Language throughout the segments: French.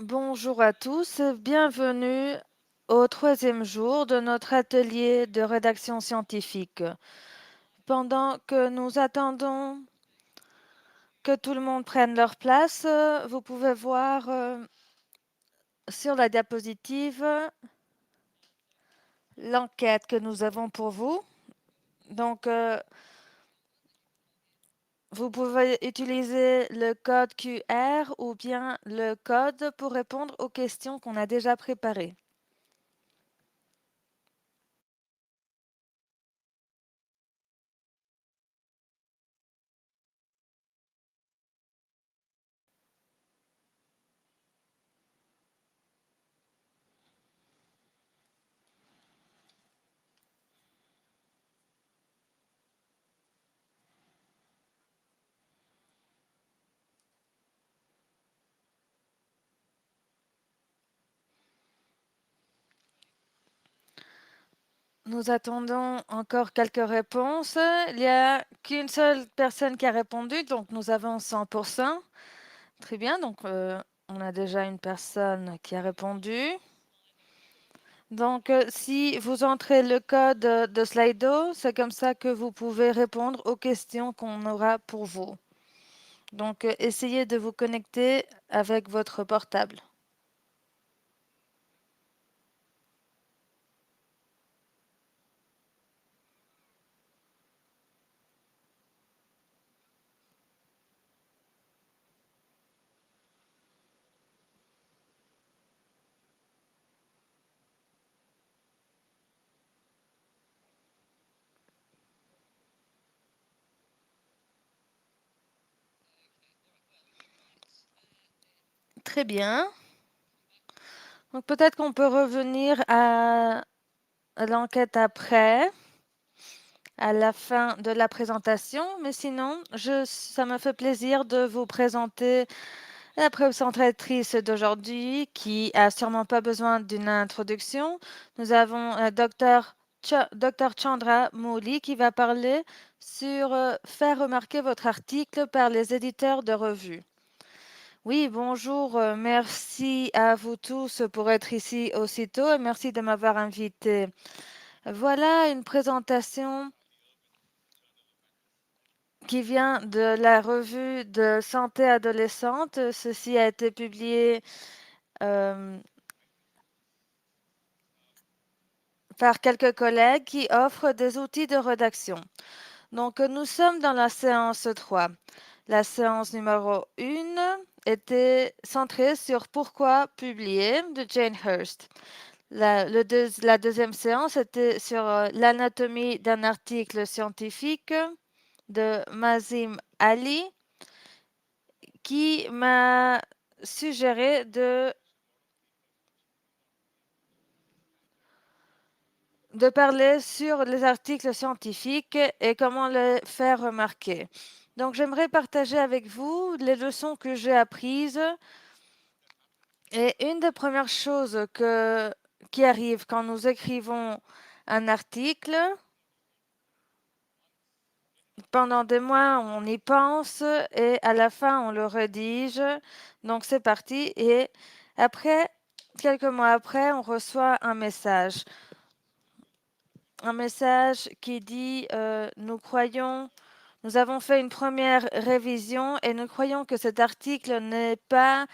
Bonjour à tous, bienvenue au troisième jour de notre atelier de rédaction scientifique. Pendant que nous attendons que tout le monde prenne leur place, vous pouvez voir sur la diapositive l'enquête que nous avons pour vous. Donc, vous pouvez utiliser le code QR ou bien le code pour répondre aux questions qu'on a déjà préparées. Nous attendons encore quelques réponses. Il n'y a qu'une seule personne qui a répondu, donc nous avons 100%. Très bien, donc on a déjà une personne qui a répondu. Donc si vous entrez le code de Slido, c'est comme ça que vous pouvez répondre aux questions qu'on aura pour vous. Donc essayez de vous connecter avec votre portable. Très bien. Donc peut-être qu'on peut revenir à l'enquête après, à la fin de la présentation, mais sinon, ça me fait plaisir de vous présenter la présentatrice d'aujourd'hui qui a sûrement pas besoin d'une introduction. Nous avons Dr Chandra Mouli qui va parler sur faire remarquer votre article par les éditeurs de revues. Oui, bonjour, merci à vous tous pour être ici aussitôt et merci de m'avoir invité. Voilà une présentation qui vient de la revue de santé adolescente. Ceci a été publié par quelques collègues qui offrent des outils de rédaction. Donc, nous sommes dans la séance 3. La séance numéro 1 était centrée sur pourquoi publier de Jane Hurst. La deuxième séance était sur l'anatomie d'un article scientifique de Mazim Ali qui m'a suggéré de parler sur les articles scientifiques et comment les faire remarquer. Donc, j'aimerais partager avec vous les leçons que j'ai apprises. Et une des premières choses qui arrive quand nous écrivons un article, pendant des mois, on y pense et à la fin, on le rédige. Donc, c'est parti. Et après, quelques mois après, on reçoit un message. Un message qui dit nous avons fait une première révision et nous croyons que cet article n'est pas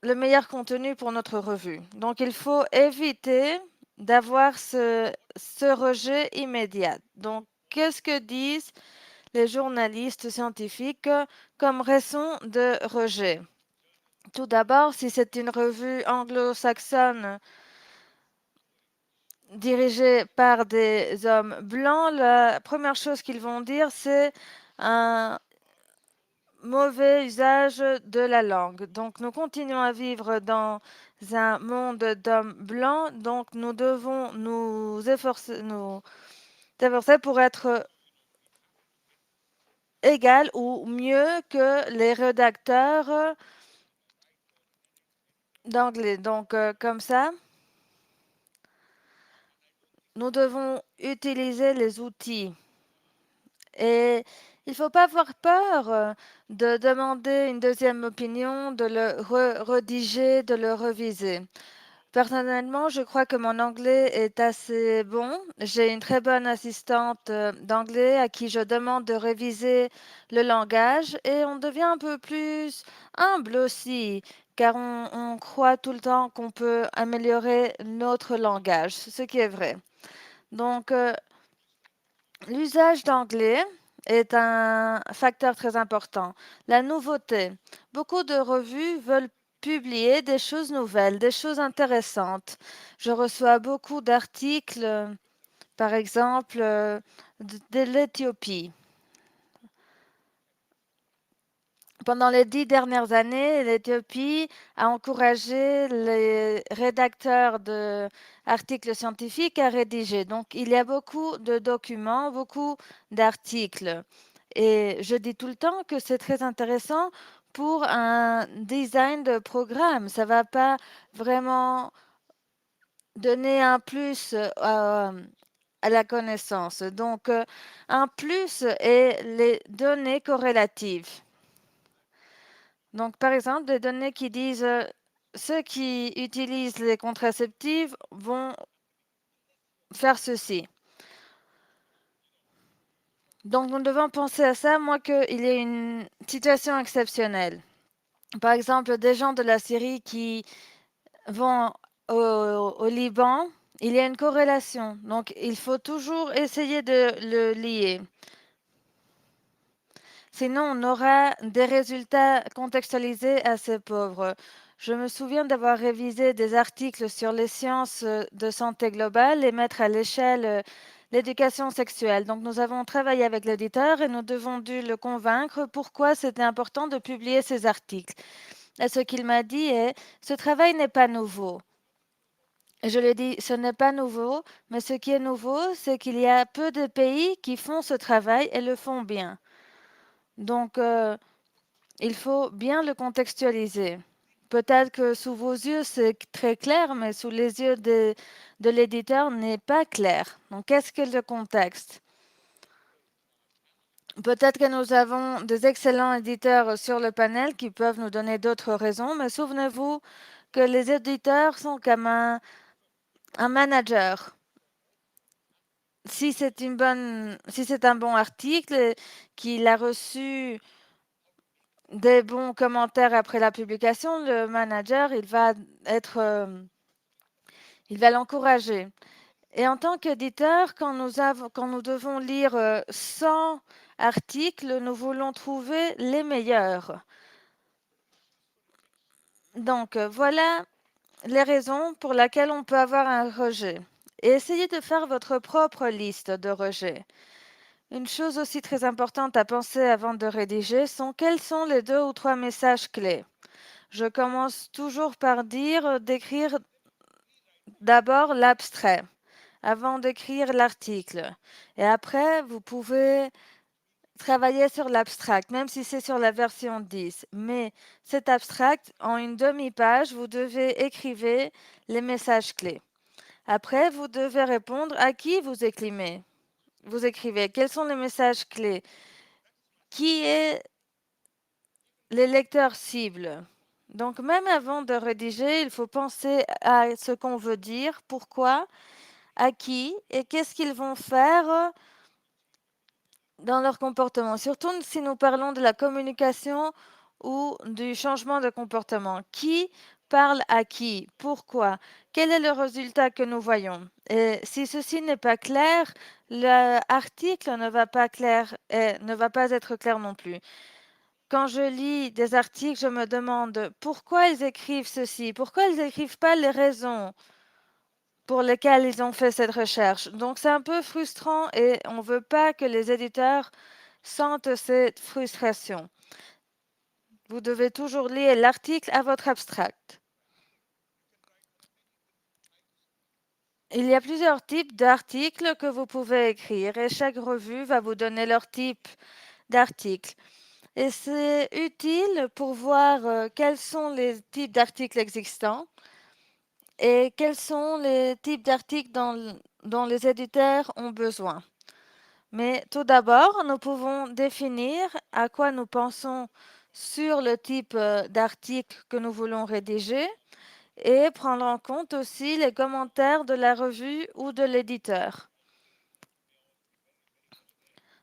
le meilleur contenu pour notre revue. Donc, il faut éviter d'avoir ce rejet immédiat. Donc, qu'est-ce que disent les journalistes scientifiques comme raison de rejet? Tout d'abord, si c'est une revue anglo-saxonne dirigés par des hommes blancs, la première chose qu'ils vont dire, c'est un mauvais usage de la langue. Donc, nous continuons à vivre dans un monde d'hommes blancs, donc nous devons nous efforcer pour être égal ou mieux que les rédacteurs d'anglais. Donc, comme ça, nous devons utiliser les outils. Et Il ne faut pas avoir peur de demander une deuxième opinion, de le rédiger, de le reviser. Personnellement, je crois que mon anglais est assez bon. J'ai une très bonne assistante d'anglais à qui je demande de réviser le langage et on devient un peu plus humble aussi, car on croit tout le temps qu'on peut améliorer notre langage, ce qui est vrai. Donc, l'usage d'anglais est un facteur très important. La nouveauté. Beaucoup de revues veulent publier des choses nouvelles, des choses intéressantes. Je reçois beaucoup d'articles, par exemple, de l'Éthiopie. Pendant les 10 dernières années, l'Éthiopie a encouragé les rédacteurs d'articles scientifiques à rédiger. Donc, il y a beaucoup de documents, beaucoup d'articles. Et je dis tout le temps que c'est très intéressant pour un design de programme. Ça va pas vraiment donner un plus à la connaissance. Donc, un plus est les données corrélatives. Donc, par exemple, des données qui disent ceux qui utilisent les contraceptifs vont faire ceci. Donc, nous devons penser à ça, moi, qu'il y ait une situation exceptionnelle. Par exemple, des gens de la Syrie qui vont au Liban, il y a une corrélation. Donc, il faut toujours essayer de le lier. Sinon, on aura des résultats contextualisés assez pauvres. Je me souviens d'avoir révisé des articles sur les sciences de santé globale et mettre à l'échelle l'éducation sexuelle. Donc, nous avons travaillé avec l'éditeur et nous devons dû le convaincre pourquoi c'était important de publier ces articles. Et ce qu'il m'a dit est, ce travail n'est pas nouveau. Et je lui ai dit, ce n'est pas nouveau, mais ce qui est nouveau, c'est qu'il y a peu de pays qui font ce travail et le font bien. Donc, il faut bien le contextualiser. Peut-être que sous vos yeux, c'est très clair, mais sous les yeux de l'éditeur, n'est pas clair. Donc, qu'est-ce que le contexte? Peut-être que nous avons des excellents éditeurs sur le panel qui peuvent nous donner d'autres raisons, mais souvenez-vous que les éditeurs sont comme un manager. Si c'est si c'est un bon article, qu'il a reçu des bons commentaires après la publication, le manager, il va l'encourager. Et en tant qu'éditeur, quand nous devons lire 100 articles, nous voulons trouver les meilleurs. Donc, voilà les raisons pour lesquelles on peut avoir un rejet. Et essayez de faire votre propre liste de rejets. Une chose aussi très importante à penser avant de rédiger sont quels sont les 2 ou 3 messages clés. Je commence toujours par d'écrire d'abord l'abstrait avant d'écrire l'article. Et après, vous pouvez travailler sur l'abstract, même si c'est sur la version 10. Mais cet abstract, en une demi-page, vous devez écrire les messages clés. Après, vous devez répondre à qui vous écrivez. Vous écrivez quels sont les messages clés. Qui est les lecteurs cibles? Donc, même avant de rédiger, il faut penser à ce qu'on veut dire, pourquoi, à qui et qu'est-ce qu'ils vont faire dans leur comportement. Surtout si nous parlons de la communication ou du changement de comportement. Qui parle à qui? Pourquoi? Quel est le résultat que nous voyons? Et si ceci n'est pas clair, l'article ne va pas être clair non plus. Quand je lis des articles, je me demande pourquoi ils écrivent ceci, pourquoi ils n'écrivent pas les raisons pour lesquelles ils ont fait cette recherche. Donc c'est un peu frustrant et on ne veut pas que les éditeurs sentent cette frustration. Vous devez toujours lire l'article à votre abstract. Il y a plusieurs types d'articles que vous pouvez écrire et chaque revue va vous donner leur type d'article. Et c'est utile pour voir quels sont les types d'articles existants et quels sont les types d'articles dont les éditeurs ont besoin. Mais tout d'abord, nous pouvons définir à quoi nous pensons sur le type d'article que nous voulons rédiger et prendre en compte aussi les commentaires de la revue ou de l'éditeur.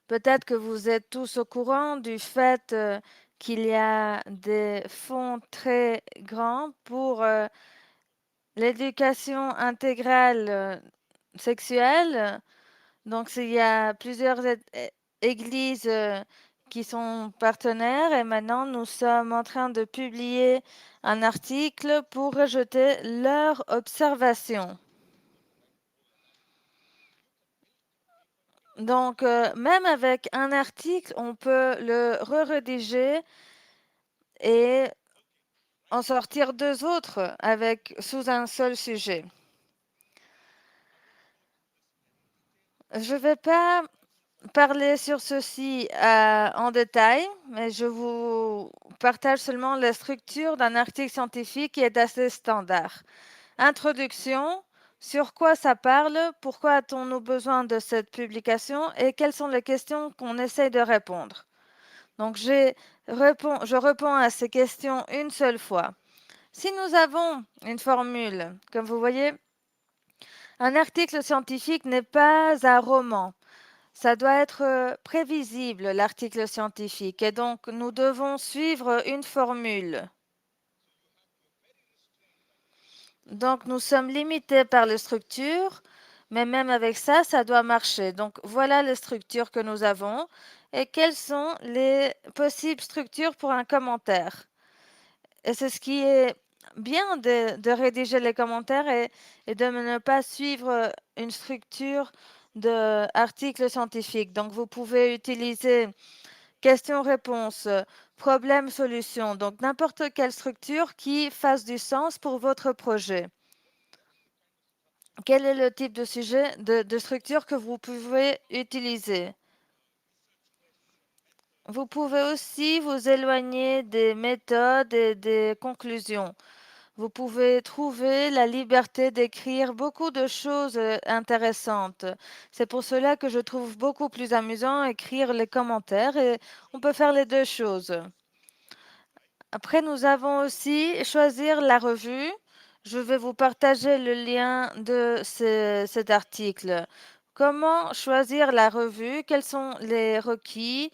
Peut-être que vous êtes tous au courant du fait qu'il y a des fonds très grands pour l'éducation intégrale sexuelle. Donc, il y a plusieurs églises qui sont partenaires et maintenant nous sommes en train de publier un article pour rejeter leurs observations. Donc, même avec un article, on peut le re-rédiger et en sortir deux autres avec sous un seul sujet. Je ne vais pas parler sur ceci en détail, mais je vous partage seulement la structure d'un article scientifique qui est assez standard. Introduction, sur quoi ça parle, pourquoi a-t-on besoin de cette publication et quelles sont les questions qu'on essaye de répondre. Donc, je réponds à ces questions une seule fois. Si nous avons une formule, comme vous voyez, un article scientifique n'est pas un roman. Ça doit être prévisible, l'article scientifique, et donc nous devons suivre une formule. Donc nous sommes limités par les structures, mais même avec ça, ça doit marcher. Donc voilà les structures que nous avons et quelles sont les possibles structures pour un commentaire. Et c'est ce qui est bien de rédiger les commentaires et de ne pas suivre une structure d'article scientifique. Donc, vous pouvez utiliser question-réponse, problème-solution, donc n'importe quelle structure qui fasse du sens pour votre projet. Quel est le type de sujet, de structure que vous pouvez utiliser? Vous pouvez aussi vous éloigner des méthodes et des conclusions. Vous pouvez trouver la liberté d'écrire beaucoup de choses intéressantes. C'est pour cela que je trouve beaucoup plus amusant écrire les commentaires et on peut faire les deux choses. Après, nous avons aussi choisir la revue. Je vais vous partager le lien de cet article. Comment choisir la revue? Quels sont les requis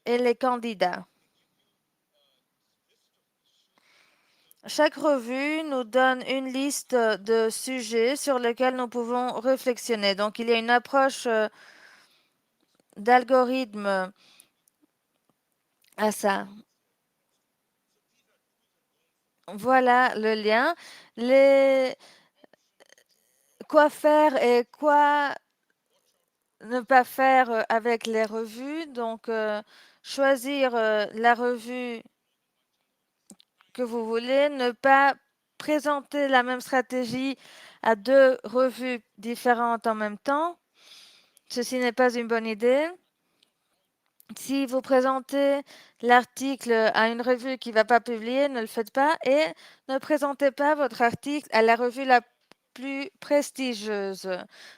et les candidats? Chaque revue nous donne une liste de sujets sur lesquels nous pouvons réflexionner. Donc, il y a une approche d'algorithme à ça. Voilà le lien. Quoi faire et quoi ne pas faire avec les revues. Donc, choisir la revue que vous voulez, ne pas présenter la même stratégie à deux revues différentes en même temps. Ceci n'est pas une bonne idée. Si vous présentez l'article à une revue qui ne va pas publier, ne le faites pas et ne présentez pas votre article à la revue la plus prestigieuse.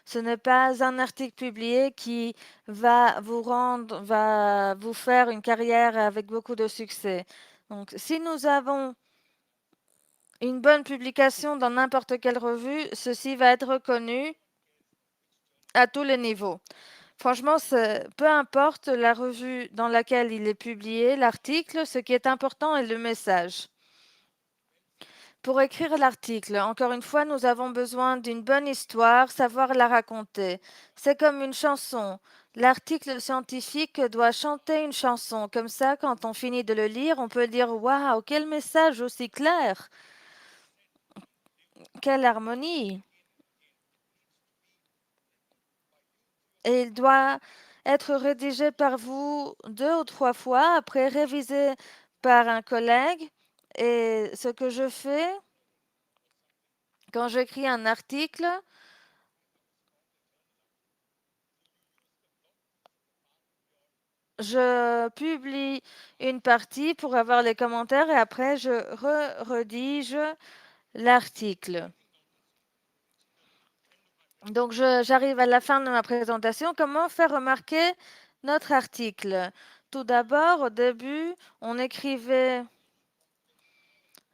Ce n'est pas un article publié qui va vous faire une carrière avec beaucoup de succès. Donc, si nous avons une bonne publication dans n'importe quelle revue, ceci va être reconnu à tous les niveaux. Franchement, peu importe la revue dans laquelle il est publié, l'article, ce qui est important est le message. Pour écrire l'article, encore une fois, nous avons besoin d'une bonne histoire, savoir la raconter. C'est comme une chanson. L'article scientifique doit chanter une chanson. Comme ça, quand on finit de le lire, on peut dire waouh, quel message aussi clair! Quelle harmonie! Et il doit être rédigé par vous deux ou trois fois, après révisé par un collègue. Et ce que je fais quand j'écris un article, je publie une partie pour avoir les commentaires et après je rédige l'article. Donc, j'arrive à la fin de ma présentation. Comment faire remarquer notre article? Tout d'abord, au début, on écrivait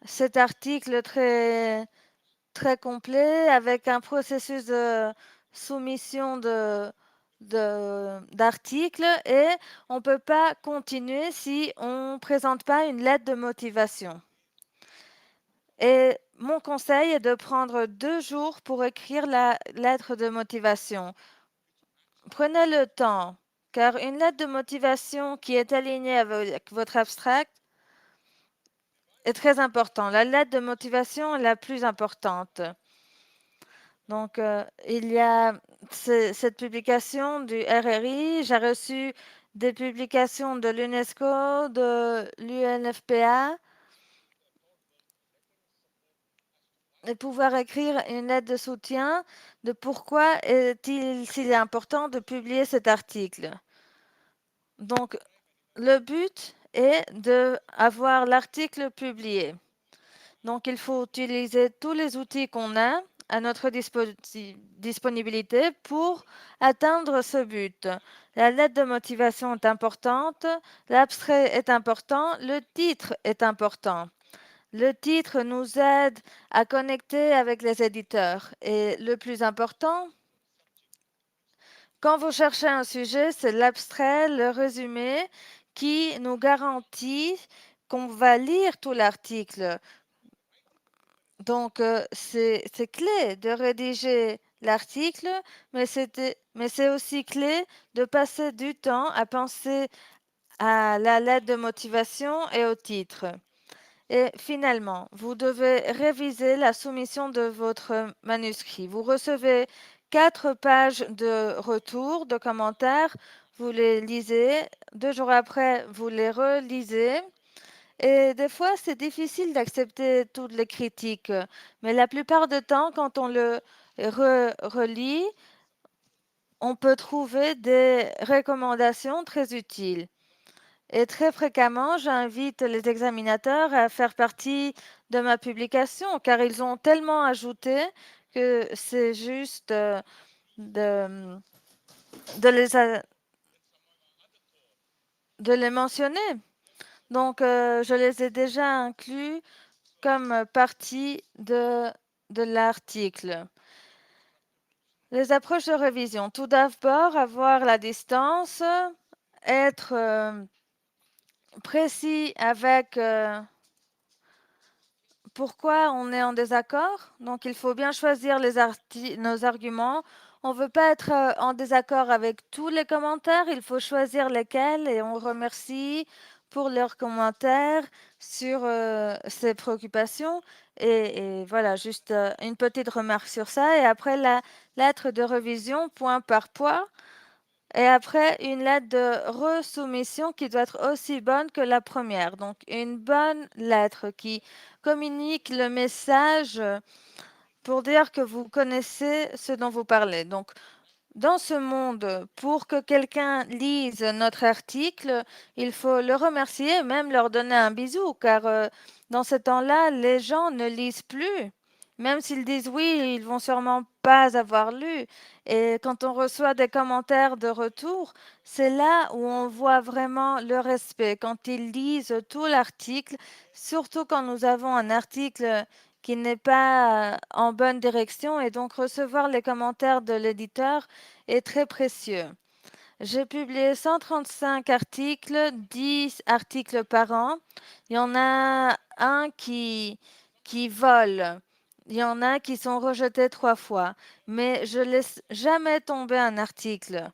cet article très complet avec un processus de soumission d'articles et on ne peut pas continuer si on ne présente pas une lettre de motivation. Et mon conseil est de prendre 2 jours pour écrire la lettre de motivation. Prenez le temps, car une lettre de motivation qui est alignée avec votre abstract est très important. La lettre de motivation est la plus importante. Donc, il y a cette publication du RRI. J'ai reçu des publications de l'UNESCO, de l'UNFPA, et pouvoir écrire une lettre de soutien de pourquoi s'il est important de publier cet article. Donc, le but est d'avoir l'article publié. Donc, il faut utiliser tous les outils qu'on a à notre disponibilité pour atteindre ce but. La lettre de motivation est importante, l'abstrait est important, le titre est important. Le titre nous aide à connecter avec les éditeurs. Et le plus important, quand vous cherchez un sujet, c'est l'abstrait, le résumé qui nous garantit qu'on va lire tout l'article. Donc, c'est clé de rédiger l'article, mais c'est aussi clé de passer du temps à penser à la lettre de motivation et au titre. Et finalement, vous devez réviser la soumission de votre manuscrit. Vous recevez 4 pages de retour, de commentaires, vous les lisez, 2 jours après, vous les relisez. Et des fois, c'est difficile d'accepter toutes les critiques, mais la plupart du temps, quand on le relit, on peut trouver des recommandations très utiles. Et très fréquemment, j'invite les examinateurs à faire partie de ma publication, car ils ont tellement ajouté que c'est juste de, de les, de les mentionner. Donc, je les ai déjà inclus comme partie de l'article. Les approches de révision. Tout d'abord, avoir la distance, être précis avec pourquoi on est en désaccord. Donc, il faut bien choisir nos arguments. On ne veut pas être en désaccord avec tous les commentaires. Il faut choisir lesquels et on remercie pour leurs commentaires sur ces préoccupations. Et voilà, juste une petite remarque sur ça. Et après, la lettre de révision, point par point. Et après, une lettre de resoumission qui doit être aussi bonne que la première. Donc, une bonne lettre qui communique le message pour dire que vous connaissez ce dont vous parlez. Donc, dans ce monde, pour que quelqu'un lise notre article, il faut le remercier et même leur donner un bisou, car dans ce temps-là, les gens ne lisent plus. Même s'ils disent oui, ils vont sûrement pas avoir lu. Et quand on reçoit des commentaires de retour, c'est là où on voit vraiment le respect. Quand ils lisent tout l'article, surtout quand nous avons un article qui n'est pas en bonne direction, et donc recevoir les commentaires de l'éditeur est très précieux. J'ai publié 135 articles, 10 articles par an. Il y en a un qui vole. Il y en a qui sont rejetés 3 fois. Mais je laisse jamais tomber un article.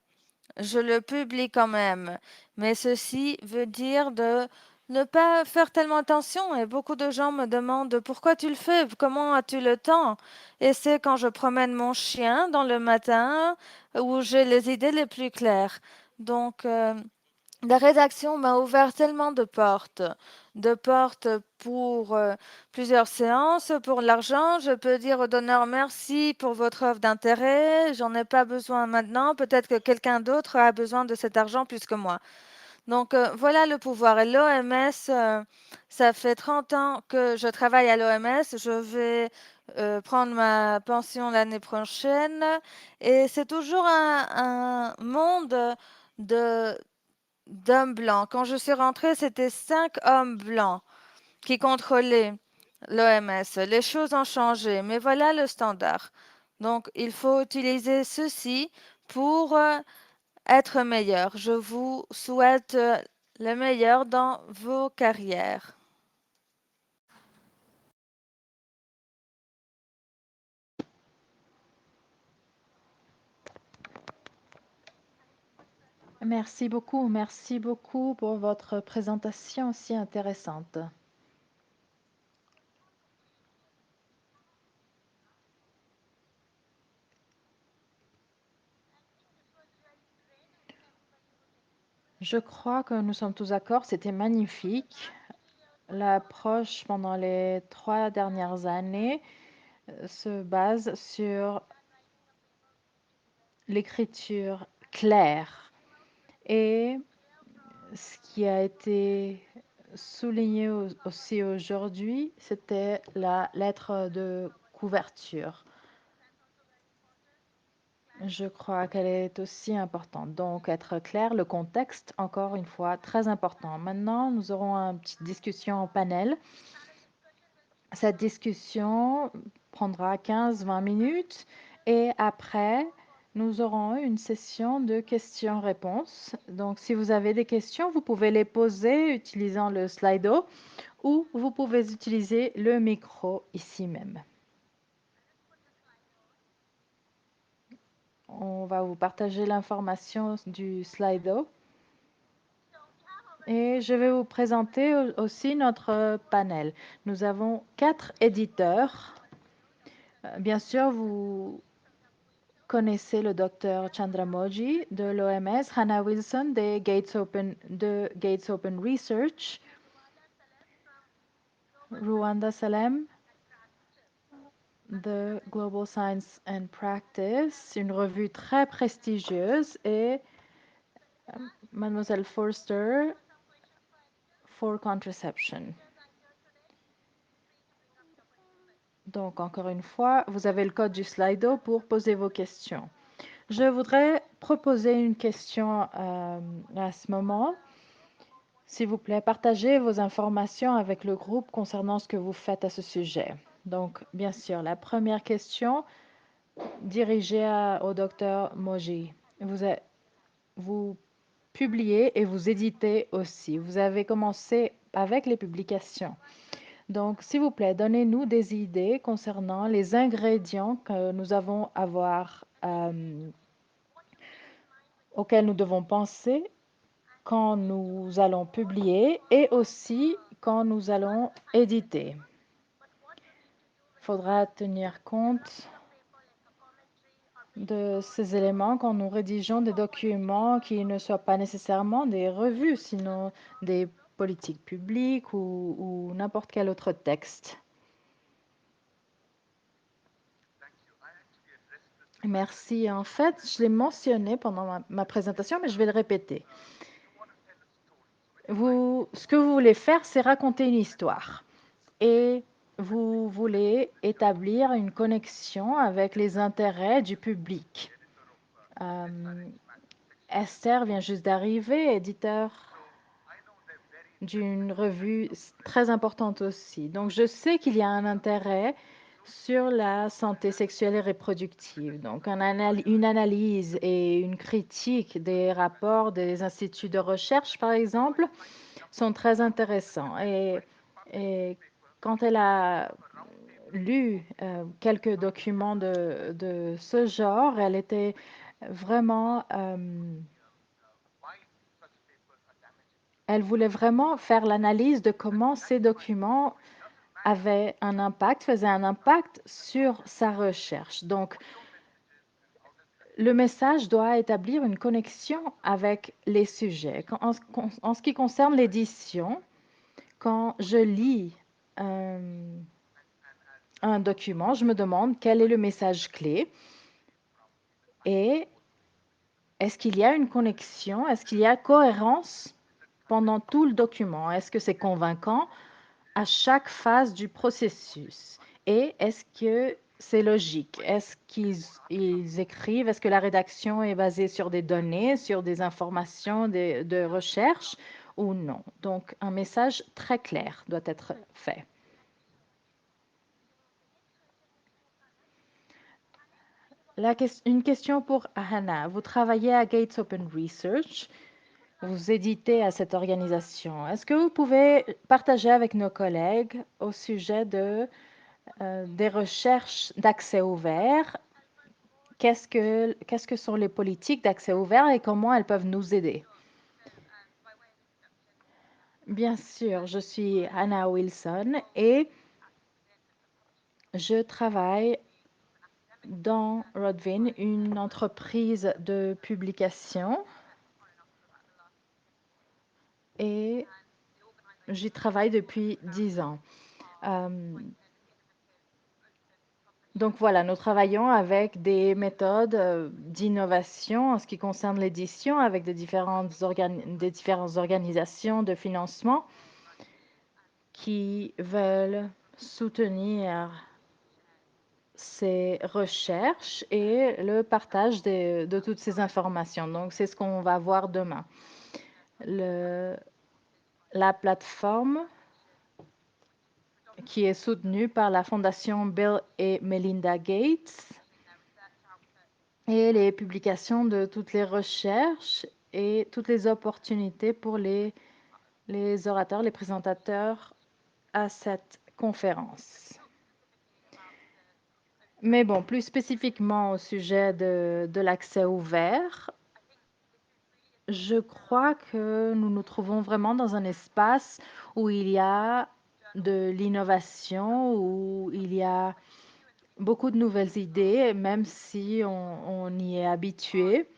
Je le publie quand même. Mais ceci veut dire de ne pas faire tellement attention. Et beaucoup de gens me demandent pourquoi tu le fais, comment as-tu le temps? Et c'est quand je promène mon chien dans le matin où j'ai les idées les plus claires. Donc, la rédaction m'a ouvert tellement de portes pour plusieurs séances, pour l'argent. Je peux dire au donneur merci pour votre offre d'intérêt. J'en ai pas besoin maintenant. Peut-être que quelqu'un d'autre a besoin de cet argent plus que moi. Donc, voilà le pouvoir. Et l'OMS, ça fait 30 ans que je travaille à l'OMS. Je vais prendre ma pension l'année prochaine. Et c'est toujours un monde de, d'hommes blancs. Quand je suis rentrée, c'était 5 hommes blancs qui contrôlaient l'OMS. Les choses ont changé, mais voilà le standard. Donc, il faut utiliser ceci pour être meilleur. Je vous souhaite le meilleur dans vos carrières. Merci beaucoup pour votre présentation si intéressante. Je crois que nous sommes tous d'accord, c'était magnifique. L'approche pendant les 3 dernières années se base sur l'écriture claire. Et ce qui a été souligné aussi aujourd'hui, c'était la lettre de couverture. Je crois qu'elle est aussi importante. Donc, être clair, le contexte, encore une fois, très important. Maintenant, nous aurons une petite discussion en panel. Cette discussion prendra 15-20 minutes et après, nous aurons une session de questions-réponses. Donc, si vous avez des questions, vous pouvez les poser utilisant le Slido ou vous pouvez utiliser le micro ici même. On va vous partager l'information du Slido. Et je vais vous présenter aussi notre panel. Nous avons 4 éditeurs. Bien sûr, vous connaissez le docteur Chandramouli de l'OMS, Hannah Wilson de Gates Open Research, Rwanda Salem de Global Science and Practice, une revue très prestigieuse, et Mademoiselle Forster for Contraception. Donc, encore une fois, vous avez le code du Slido pour poser vos questions. Je voudrais proposer une question à ce moment. S'il vous plaît, partagez vos informations avec le groupe concernant ce que vous faites à ce sujet. Donc, bien sûr, la première question dirigée au docteur Moji. Vous publiez et vous éditez aussi. Vous avez commencé avec les publications. Donc, s'il vous plaît, donnez-nous des idées concernant les ingrédients que nous avons à voir, auxquels nous devons penser quand nous allons publier et aussi quand nous allons éditer. Il faudra tenir compte de ces éléments quand nous rédigeons des documents qui ne soient pas nécessairement des revues, sinon des politiques publiques ou n'importe quel autre texte. Merci. En fait, je l'ai mentionné pendant ma présentation, mais je vais le répéter. Ce que vous voulez faire, c'est raconter une histoire. Et vous voulez établir une connexion avec les intérêts du public. Esther vient juste d'arriver, éditeur d'une revue très importante aussi. Donc, je sais qu'il y a un intérêt sur la santé sexuelle et reproductive. Donc, une analyse et une critique des rapports des instituts de recherche, par exemple, sont très intéressants. Et quand elle a lu quelques documents de ce genre, elle était vraiment... elle voulait vraiment faire l'analyse de comment ces documents faisaient un impact sur sa recherche. Donc, le message doit établir une connexion avec les sujets. En ce qui concerne l'édition, quand je lis un document, je me demande quel est le message clé et est-ce qu'il y a une connexion, est-ce qu'il y a cohérence pendant tout le document? Est-ce que c'est convaincant à chaque phase du processus? Et est-ce que c'est logique? Est-ce qu'ils écrivent? Est-ce que la rédaction est basée sur des données, sur des informations de recherche ou non? Donc, un message très clair doit être fait. Une question pour Hannah. Vous travaillez à Gates Open Research. Vous éditez à cette organisation. Est-ce que vous pouvez partager avec nos collègues au sujet des recherches d'accès ouvert? Qu'est-ce que sont les politiques d'accès ouvert et comment elles peuvent nous aider? Bien sûr, je suis Hannah Wilson et je travaille dans Rodvin, une entreprise de publication, et j'y travaille depuis 10 ans. Donc voilà, nous travaillons avec des méthodes d'innovation en ce qui concerne l'édition, avec des différentes organisations de financement qui veulent soutenir ces recherches et le partage de toutes ces informations. Donc c'est ce qu'on va voir demain. La plateforme qui est soutenue par la Fondation Bill et Melinda Gates et les publications de toutes les recherches et toutes les opportunités pour les orateurs, les présentateurs à cette conférence. Mais bon, plus spécifiquement au sujet de l'accès ouvert, je crois que nous nous trouvons vraiment dans un espace où il y a de l'innovation, où il y a beaucoup de nouvelles idées, même si on y est habitué.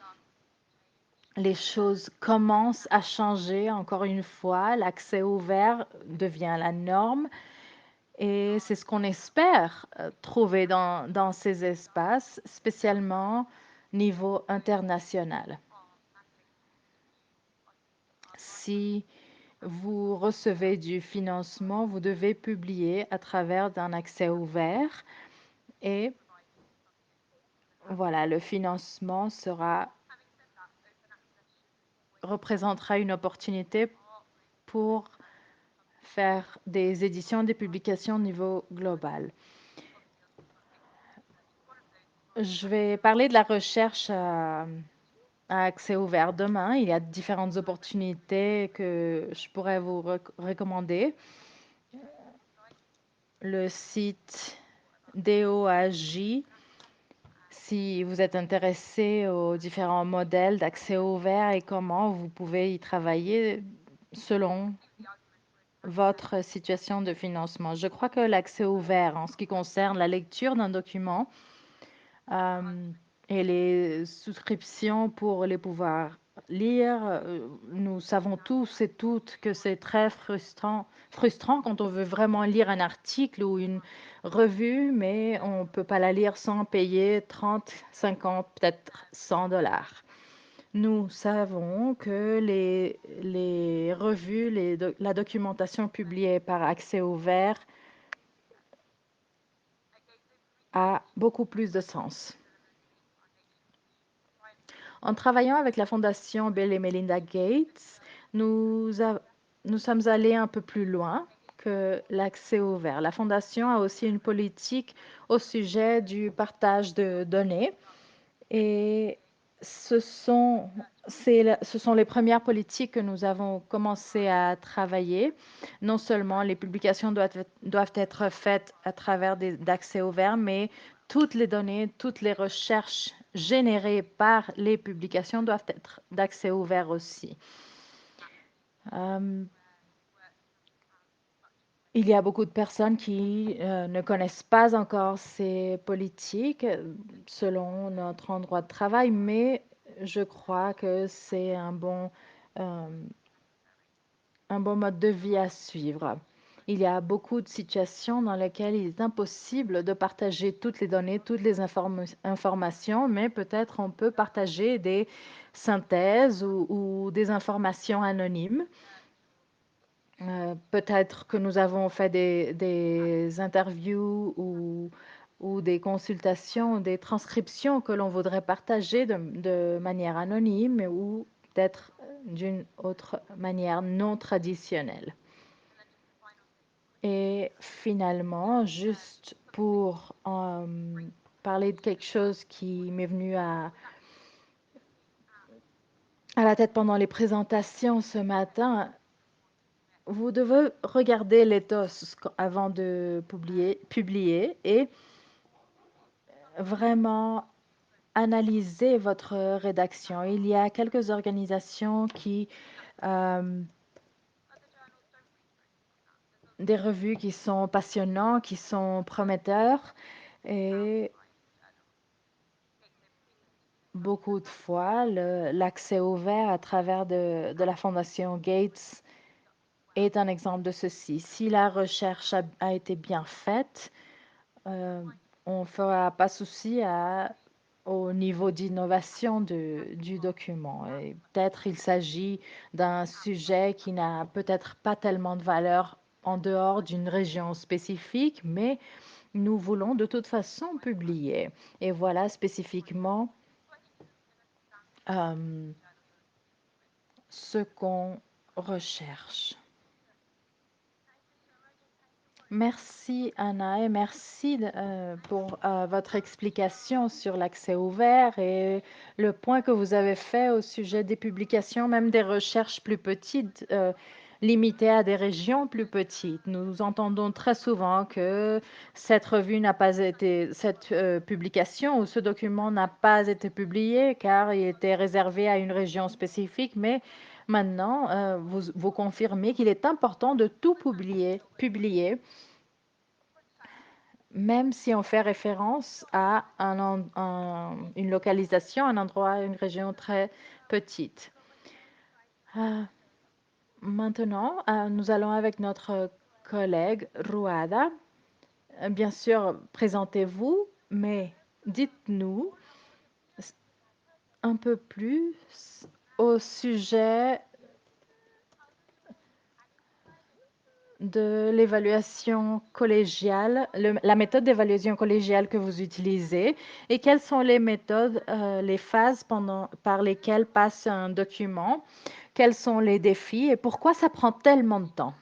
Les choses commencent à changer encore une fois. L'accès ouvert devient la norme et c'est ce qu'on espère trouver dans ces espaces, spécialement niveau international. Si vous recevez du financement, vous devez publier à travers d'un accès ouvert et voilà, le financement représentera une opportunité pour faire des éditions, des publications au niveau global. Je vais parler de la recherche à accès ouvert demain. Il y a différentes opportunités que je pourrais vous recommander. Le site DOAJ, si vous êtes intéressé aux différents modèles d'accès ouvert et comment vous pouvez y travailler selon votre situation de financement. Je crois que l'accès ouvert en ce qui concerne la lecture d'un document et les souscriptions pour les pouvoir lire, nous savons tous et toutes que c'est très frustrant quand on veut vraiment lire un article ou une revue, mais on ne peut pas la lire sans payer 30, 50, peut-être 100 dollars. Nous savons que les revues, la documentation publiée par accès ouvert a beaucoup plus de sens. En travaillant avec la Fondation Bill et Melinda Gates, nous sommes allés un peu plus loin que l'accès ouvert. La Fondation a aussi une politique au sujet du partage de données et ce sont les premières politiques que nous avons commencé à travailler. Non seulement les publications doivent être faites à travers d'accès ouvert, mais toutes les données, toutes les recherches générées par les publications doivent être d'accès ouvert aussi. Il y a beaucoup de personnes qui ne connaissent pas encore ces politiques selon notre endroit de travail, mais je crois que c'est un bon mode de vie à suivre. Il y a beaucoup de situations dans lesquelles il est impossible de partager toutes les données, toutes les informations, mais peut-être on peut partager des synthèses ou des informations anonymes. Peut-être que nous avons fait des interviews ou des consultations, des transcriptions que l'on voudrait partager de manière anonyme ou peut-être d'une autre manière non traditionnelle. Et finalement, juste pour parler de quelque chose qui m'est venu à la tête pendant les présentations ce matin, vous devez regarder l'éthos avant de publier et vraiment analyser votre rédaction. Il y a quelques organisations des revues qui sont passionnantes, qui sont prometteurs et beaucoup de fois, l'accès ouvert à travers de la Fondation Gates est un exemple de ceci. Si la recherche a été bien faite, on ne fera pas souci au niveau d'innovation du document. Et peut-être il s'agit d'un sujet qui n'a peut-être pas tellement de valeur en dehors d'une région spécifique, mais nous voulons de toute façon publier. Et voilà spécifiquement ce qu'on recherche. Merci Anna et merci pour votre explication sur l'accès ouvert et le point que vous avez fait au sujet des publications, même des recherches plus petites, limitées à des régions plus petites. Nous entendons très souvent que cette revue n'a pas été, cette publication ou ce document n'a pas été publié car il était réservé à une région spécifique, mais maintenant, vous confirmez qu'il est important de tout publier même si on fait référence à une localisation, un endroit, une région très petite. Maintenant, nous allons avec notre collègue Ruada. Bien sûr, présentez-vous, mais dites-nous un peu plus au sujet de l'évaluation collégiale, la méthode d'évaluation collégiale que vous utilisez et quelles sont les méthodes, les phases par lesquelles passe un document, quels sont les défis et pourquoi ça prend tellement de temps.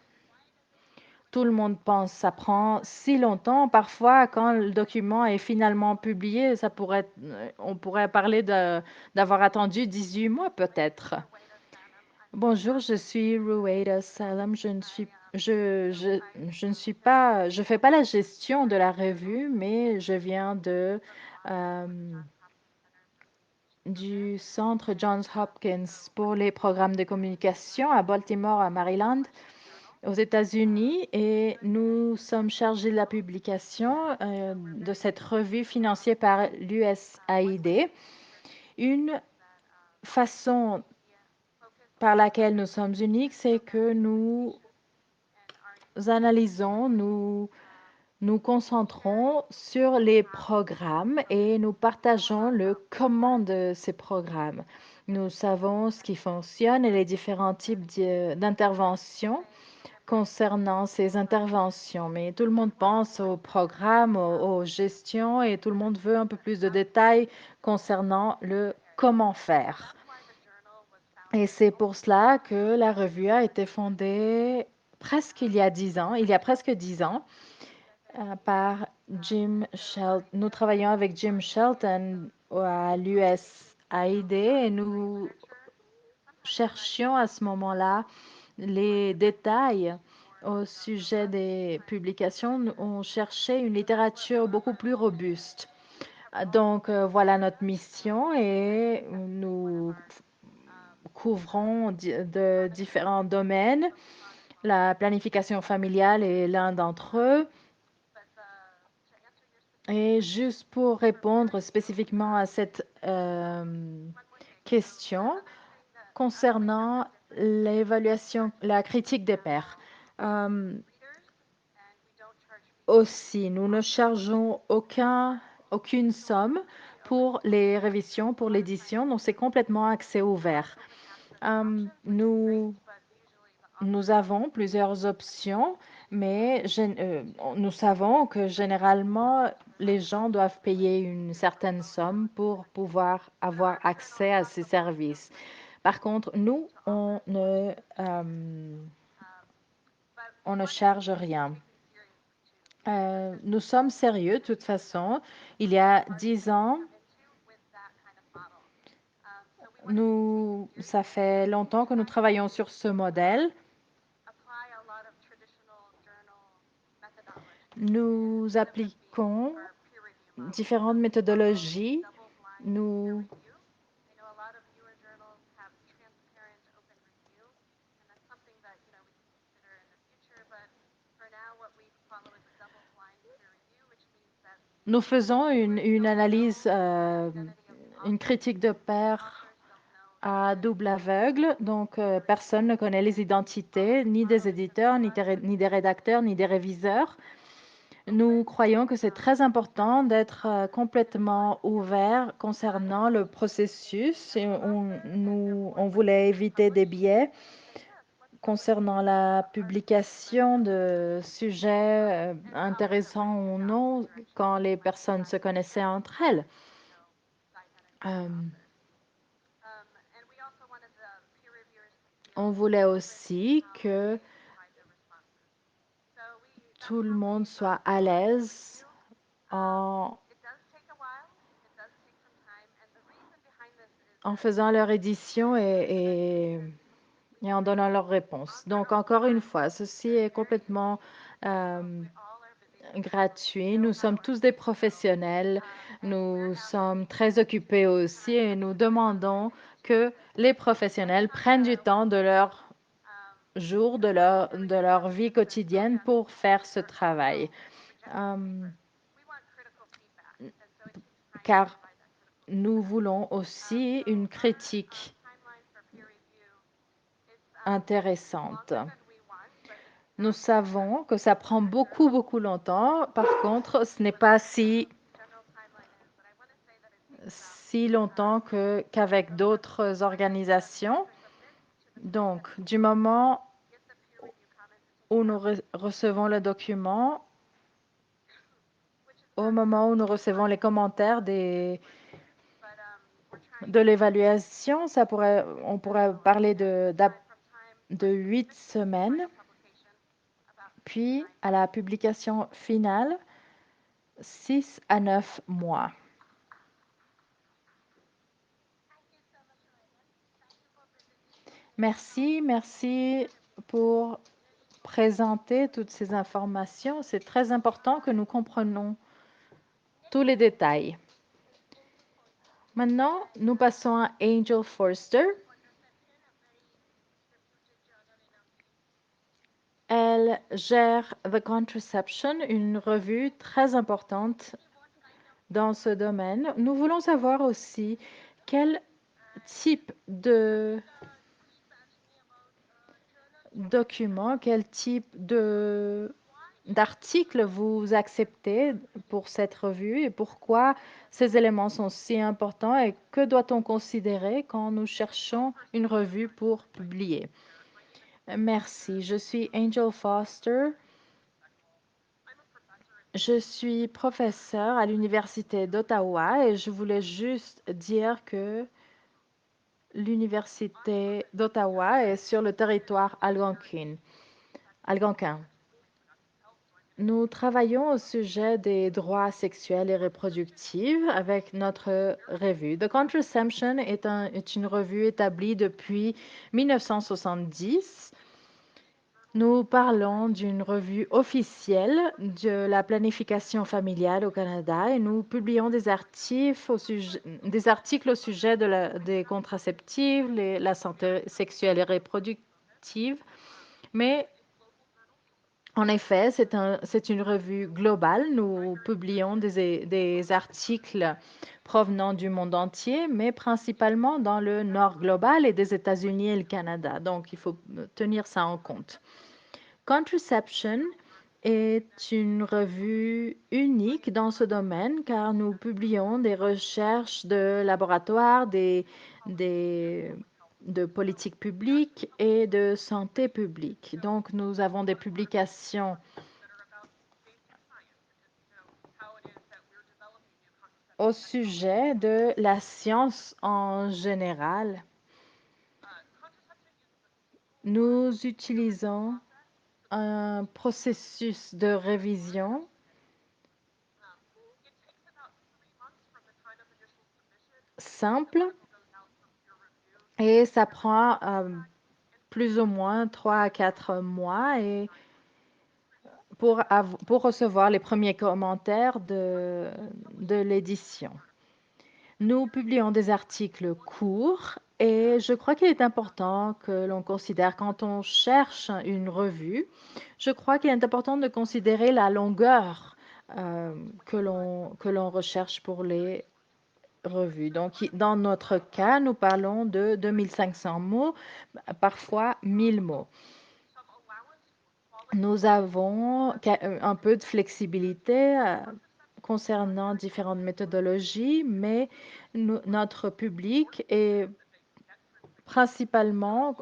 Tout le monde pense ça prend si longtemps. Parfois, quand le document est finalement publié, on pourrait parler d'avoir attendu 18 mois peut-être. Bonjour, je suis Ruwaida Salam. Je ne suis pas, je fais pas la gestion de la revue, mais je viens du Centre Johns Hopkins pour les programmes de communication à Baltimore, à Maryland, aux États-Unis, et nous sommes chargés de la publication de cette revue financée par l'USAID. Une façon par laquelle nous sommes uniques, c'est que nous analysons, nous concentrons sur les programmes et nous partageons le comment de ces programmes. Nous savons ce qui fonctionne et les différents types d'interventions concernant ces interventions. Mais tout le monde pense aux programmes, aux gestions et tout le monde veut un peu plus de détails concernant le comment faire. Et c'est pour cela que la revue a été fondée presque il y a 10 ans, il y a presque 10 ans, par Jim Shelton. Nous travaillons avec Jim Shelton à l'USAID et nous cherchions à ce moment-là les détails au sujet des publications. On cherchait une littérature beaucoup plus robuste. Donc, voilà notre mission et nous couvrons de différents domaines. La planification familiale est l'un d'entre eux. Et juste pour répondre spécifiquement à cette question concernant l'évaluation, la critique des pairs. Aussi, nous ne chargeons aucune somme pour les révisions, pour l'édition, donc c'est complètement accès ouvert. Nous nous avons plusieurs options, mais nous savons que généralement, les gens doivent payer une certaine somme pour pouvoir avoir accès à ces services. Par contre, nous, on ne charge rien. Nous sommes sérieux de toute façon. Il y a 10 ans, ça fait longtemps que nous travaillons sur ce modèle. Nous appliquons différentes méthodologies. Nous Nous faisons une analyse, une critique de pair à double aveugle. Donc, personne ne connaît les identités ni des éditeurs, ni des rédacteurs, ni des réviseurs. Nous croyons que c'est très important d'être complètement ouvert concernant le processus. Et on voulait éviter des biais concernant la publication de sujets intéressants ou non quand les personnes se connaissaient entre elles. On voulait aussi que tout le monde soit à l'aise en faisant leur édition et en donnant leurs réponses. Donc, encore une fois, ceci est complètement gratuit. Nous sommes tous des professionnels. Nous sommes très occupés aussi et nous demandons que les professionnels prennent du temps de leur jour, de leur vie quotidienne pour faire ce travail. Car nous voulons aussi une critique intéressante. Nous savons que ça prend beaucoup, beaucoup longtemps. Par contre, ce n'est pas si longtemps qu'avec d'autres organisations. Donc, du moment où nous recevons le document, au moment où nous recevons les commentaires de l'évaluation, on pourrait parler de 8 semaines. Puis, à la publication finale, 6 à 9 mois. Merci pour présenter toutes ces informations. C'est très important que nous comprenions tous les détails. Maintenant, nous passons à Angel Forster. Elle gère The Contraception, une revue très importante dans ce domaine. Nous voulons savoir aussi quel type de document, quel type d'article vous acceptez pour cette revue et pourquoi ces éléments sont si importants et que doit-on considérer quand nous cherchons une revue pour publier. Merci. Je suis Angel Foster. Je suis professeur à l'Université d'Ottawa et je voulais juste dire que l'Université d'Ottawa est sur le territoire algonquin. Nous travaillons au sujet des droits sexuels et reproductifs avec notre revue. The Contraception est une revue établie depuis 1970. Nous parlons d'une revue officielle de la planification familiale au Canada et nous publions des articles au sujet des contraceptifs, la santé sexuelle et reproductive. Mais en effet, c'est une revue globale. Nous publions des articles provenant du monde entier, mais principalement dans le nord global et des États-Unis et le Canada. Donc, il faut tenir ça en compte. Contraception est une revue unique dans ce domaine car nous publions des recherches de laboratoire, des de politique publique et de santé publique. Donc, nous avons des publications au sujet de la science en général. Nous utilisons un processus de révision simple et ça prend plus ou moins 3 à 4 mois et pour recevoir les premiers commentaires de l'édition. Nous publions des articles courts et je crois qu'il est important que l'on considère quand on cherche une revue, je crois qu'il est important de considérer la longueur que l'on recherche pour les revues. Donc, dans notre cas, nous parlons de 2500 mots, parfois 1000 mots. Nous avons un peu de flexibilité concernant différentes méthodologies, mais notre public est principalement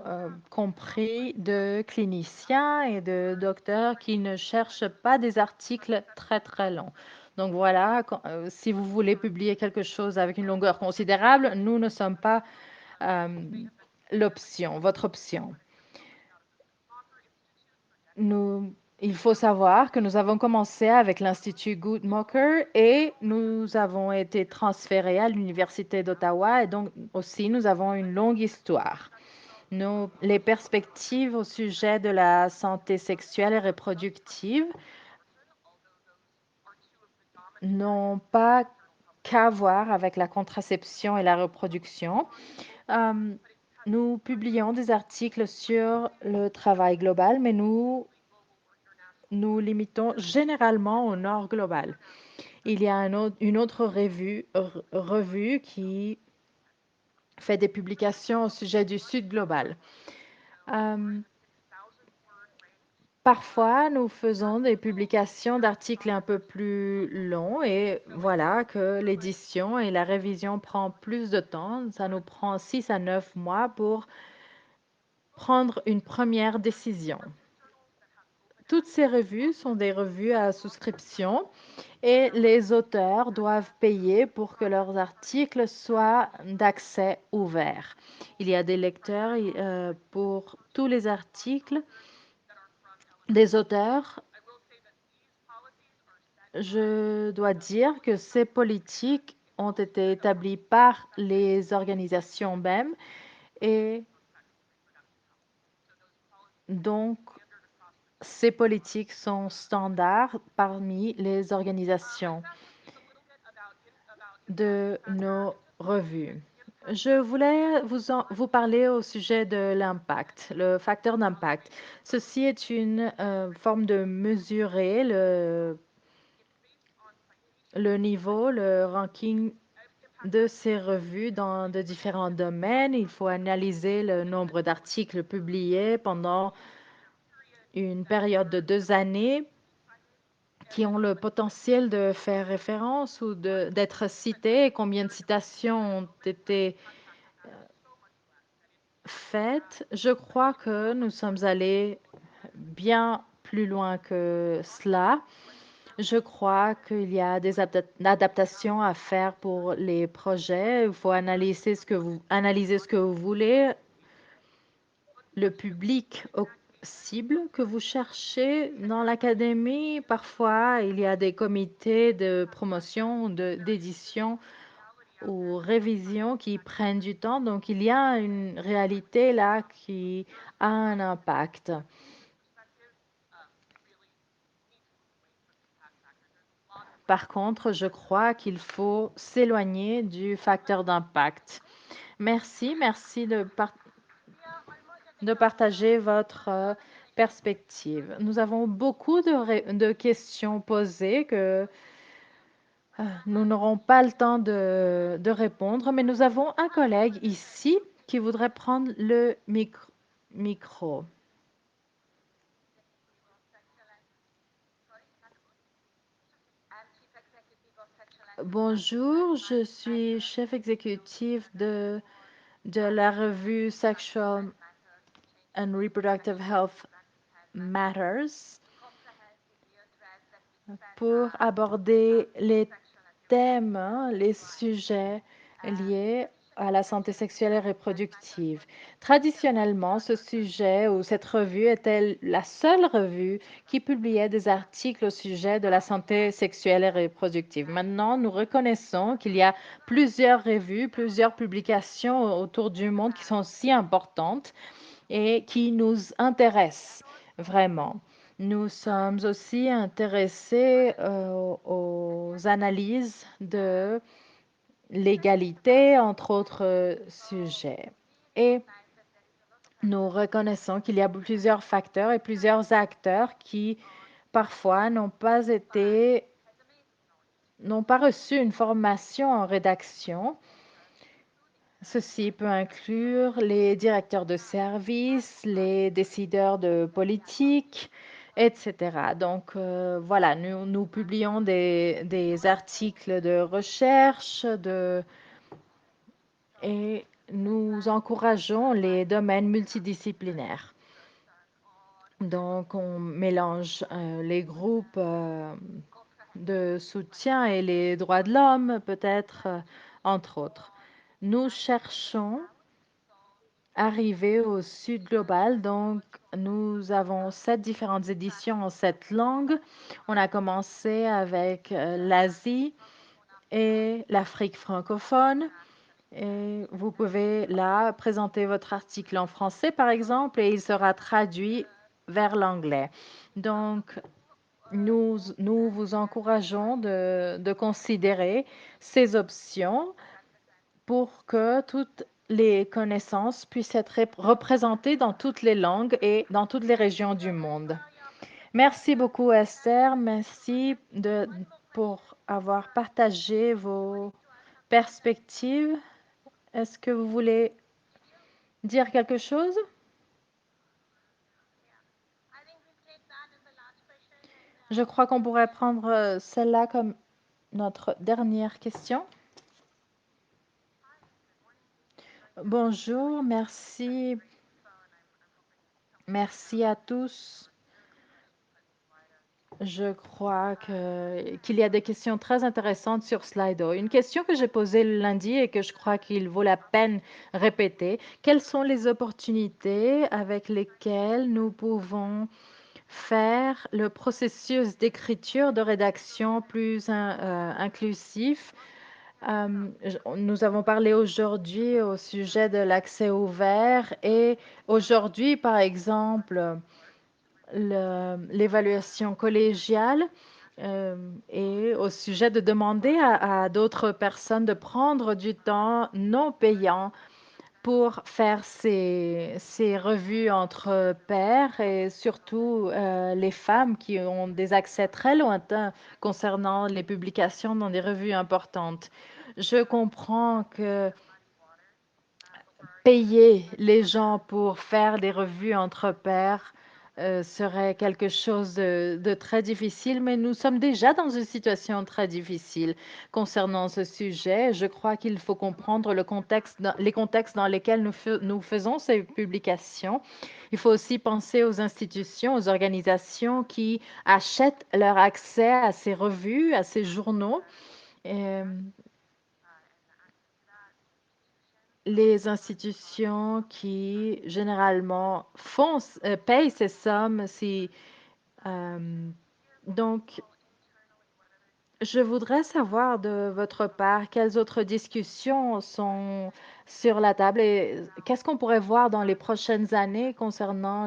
compris de cliniciens et de docteurs qui ne cherchent pas des articles très très longs. Donc voilà, si vous voulez publier quelque chose avec une longueur considérable, nous ne sommes pas votre option. Il faut savoir que nous avons commencé avec l'Institut Guttmacher et nous avons été transférés à l'Université d'Ottawa et donc aussi nous avons une longue histoire. Les perspectives au sujet de la santé sexuelle et reproductive n'ont pas qu'à voir avec la contraception et la reproduction. Nous publions des articles sur le travail global, mais nous limitons généralement au nord global. Il y a une autre revue qui fait des publications au sujet du sud global. Parfois, nous faisons des publications d'articles un peu plus longs et voilà que l'édition et la révision prend plus de temps. Ça nous prend 6 à 9 mois pour prendre une première décision. Toutes ces revues sont des revues à souscription et les auteurs doivent payer pour que leurs articles soient d'accès ouvert. Il y a des lecteurs pour tous les articles des auteurs. Je dois dire que ces politiques ont été établies par les organisations même et donc ces politiques sont standards parmi les organisations de nos revues. Je voulais vous parler au sujet de l'impact, le facteur d'impact. Ceci est une forme de mesurer le niveau, le ranking de ces revues dans de différents domaines. Il faut analyser le nombre d'articles publiés pendant une période de 2 années qui ont le potentiel de faire référence ou d'être cités, combien de citations ont été faites. Je crois que nous sommes allés bien plus loin que cela. Je crois qu'il y a des adaptations à faire pour les projets. Il faut analyser ce que vous voulez, le public cible que vous cherchez dans l'académie. Parfois, il y a des comités de promotion, d'édition ou révision qui prennent du temps. Donc, il y a une réalité là qui a un impact. Par contre, je crois qu'il faut s'éloigner du facteur d'impact. Merci, merci de partager votre perspective. Nous avons beaucoup de questions posées que nous n'aurons pas le temps de répondre, mais nous avons un collègue ici qui voudrait prendre le micro. Bonjour, je suis chef exécutif de de la revue Sexual and Reproductive Health Matters pour aborder les thèmes, les sujets liés à la santé sexuelle et reproductive. Traditionnellement, ce sujet ou cette revue était la seule revue qui publiait des articles au sujet de la santé sexuelle et reproductive. Maintenant, nous reconnaissons qu'il y a plusieurs revues, plusieurs publications autour du monde qui sont si importantes et qui nous intéressent vraiment. Nous sommes aussi intéressés aux analyses de l'égalité, entre autres sujets. Et nous reconnaissons qu'il y a plusieurs facteurs et plusieurs acteurs qui parfois n'ont pas reçu une formation en rédaction. Ceci peut inclure les directeurs de services, les décideurs de politique, etc. Donc, voilà, nous publions des articles de recherche et nous encourageons les domaines multidisciplinaires. Donc, on mélange les groupes de soutien et les droits de l'homme, peut-être, entre autres. Nous cherchons à arriver au Sud global, donc nous avons 7 différentes éditions en 7 langues. On a commencé avec l'Asie et l'Afrique francophone. Et vous pouvez là présenter votre article en français, par exemple, et il sera traduit vers l'anglais. Donc, nous vous encourageons de considérer ces options pour que toutes les connaissances puissent être représentées dans toutes les langues et dans toutes les régions du monde. Merci beaucoup, Esther. Merci pour avoir partagé vos perspectives. Est-ce que vous voulez dire quelque chose? Je crois qu'on pourrait prendre celle-là comme notre dernière question. Bonjour, merci. Merci à tous. Je crois qu'il y a des questions très intéressantes sur Slido. Une question que j'ai posée le lundi et que je crois qu'il vaut la peine répéter. Quelles sont les opportunités avec lesquelles nous pouvons faire le processus d'écriture, de rédaction plus inclusif? Nous avons parlé aujourd'hui au sujet de l'accès ouvert et aujourd'hui, par exemple, l'évaluation collégiale et au sujet de demander à d'autres personnes de prendre du temps non payant pour faire ces revues entre pairs et surtout les femmes qui ont des accès très lointains concernant les publications dans des revues importantes. Je comprends que payer les gens pour faire des revues entre pairs serait quelque chose de très difficile, mais nous sommes déjà dans une situation très difficile concernant ce sujet. Je crois qu'il faut comprendre les contextes dans lesquels nous faisons ces publications. Il faut aussi penser aux institutions, aux organisations qui achètent leur accès à ces revues, à ces journaux. Et, les institutions qui généralement payent ces sommes. Donc, je voudrais savoir de votre part quelles autres discussions sont sur la table et qu'est-ce qu'on pourrait voir dans les prochaines années concernant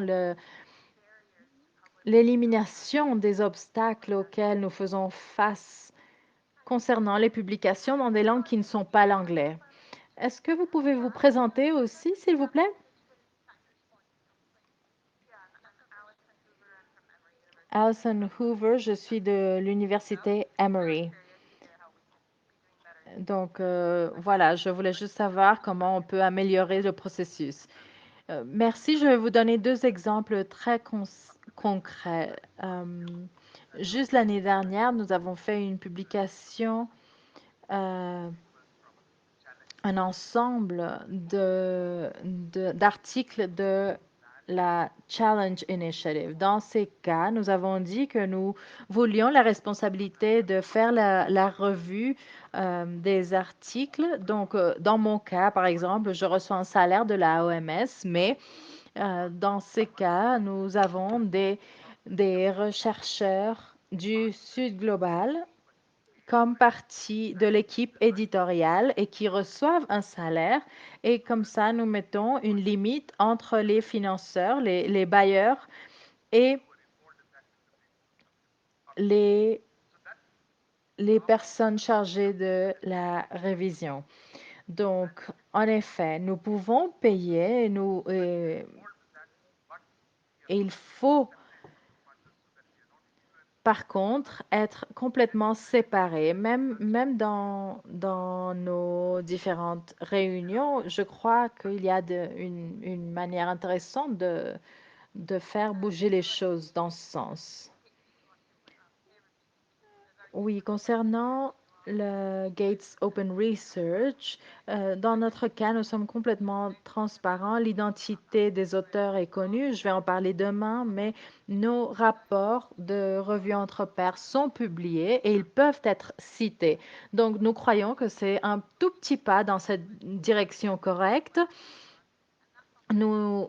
l'élimination des obstacles auxquels nous faisons face concernant les publications dans des langues qui ne sont pas l'anglais. Est-ce que vous pouvez vous présenter aussi, s'il vous plaît? Alison Hoover, je suis de l'université Emory. Donc, voilà, je voulais juste savoir comment on peut améliorer le processus. Merci, je vais vous donner deux exemples très concrets. Juste l'année dernière, nous avons fait une publication un ensemble d'articles de la Challenge Initiative. Dans ces cas, nous avons dit que nous voulions la responsabilité de faire la revue des articles. Donc, dans mon cas, par exemple, je reçois un salaire de la OMS, mais dans ces cas, nous avons des rechercheurs du Sud global comme partie de l'équipe éditoriale et qui reçoivent un salaire. Et comme ça, nous mettons une limite entre les financeurs, les bailleurs et les, les personnes chargées de la révision. Donc, en effet, nous pouvons payer et il faut par contre, être complètement séparés, même dans nos différentes réunions, je crois qu'il y a une manière intéressante de faire bouger les choses dans ce sens. Oui, concernant le Gates Open Research, dans notre cas, nous sommes complètement transparents. L'identité des auteurs est connue. Je vais en parler demain, mais nos rapports de revue entre pairs sont publiés et ils peuvent être cités. Donc, nous croyons que c'est un tout petit pas dans cette direction correcte. Nous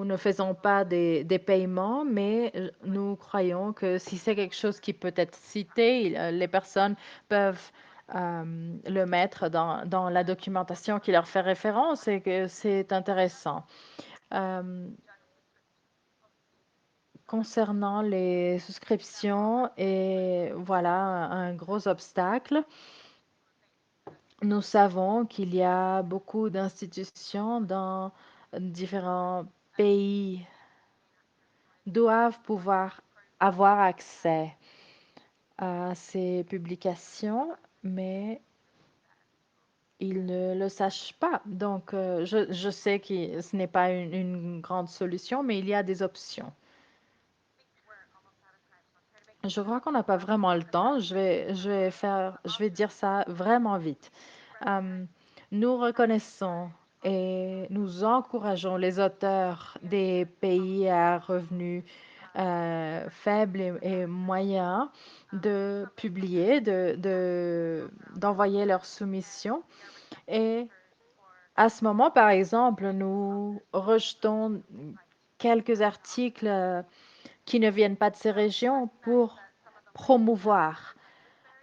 ne faisons pas des paiements, mais nous croyons que si c'est quelque chose qui peut être cité, les personnes peuvent le mettre dans la documentation qui leur fait référence et que c'est intéressant. Euh, Concernant les souscriptions, et voilà un gros obstacle. Nous savons qu'il y a beaucoup d'institutions dans différents pays doivent pouvoir avoir accès à ces publications, mais ils ne le sachent pas. Donc, je sais que ce n'est pas une grande solution, mais il y a des options. Je crois qu'on n'a pas vraiment le temps. Je vais dire ça vraiment vite. Euh, Nous reconnaissons et nous encourageons les auteurs des pays à revenus faibles et moyens de publier, d'envoyer leurs soumissions. Et à ce moment, par exemple, nous rejetons quelques articles qui ne viennent pas de ces régions pour promouvoir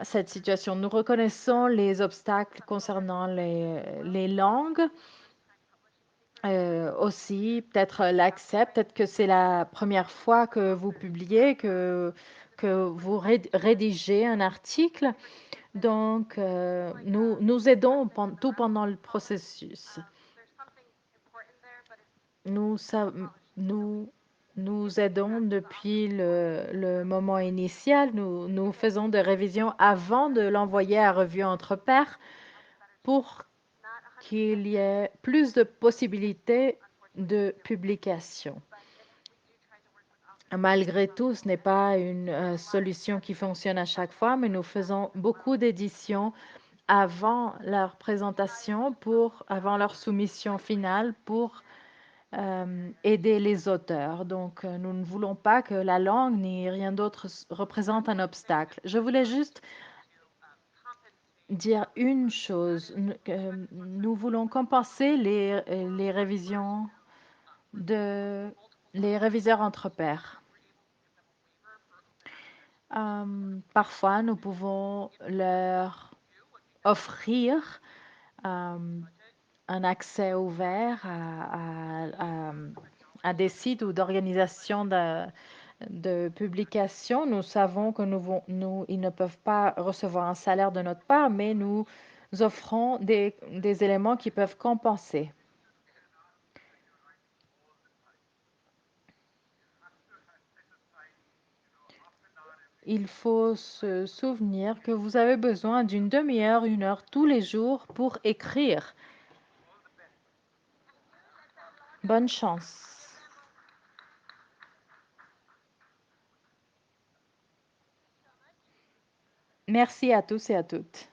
cette situation. Nous reconnaissons les obstacles concernant les langues, aussi peut-être l'accès, peut-être que c'est la première fois que vous publiez, que vous rédigez un article. Donc, nous aidons tout pendant le processus. Nous, nous, nous aidons depuis le moment initial. Nous faisons des révisions avant de l'envoyer à revue entre pairs pour qu'il y ait plus de possibilités de publication. Malgré tout, ce n'est pas une solution qui fonctionne à chaque fois, mais nous faisons beaucoup d'éditions avant leur présentation, avant leur soumission finale pour aider les auteurs. Donc, nous ne voulons pas que la langue ni rien d'autre représente un obstacle. Je voulais juste dire une chose. Nous voulons compenser les révisions les réviseurs entre pairs. Parfois, nous pouvons leur offrir un accès ouvert à des sites ou d'organisations de publication. Nous savons que ils ne peuvent pas recevoir un salaire de notre part, mais nous offrons des éléments qui peuvent compenser. Il faut se souvenir que vous avez besoin d'une demi-heure, une heure tous les jours pour écrire. Bonne chance. Merci à tous et à toutes.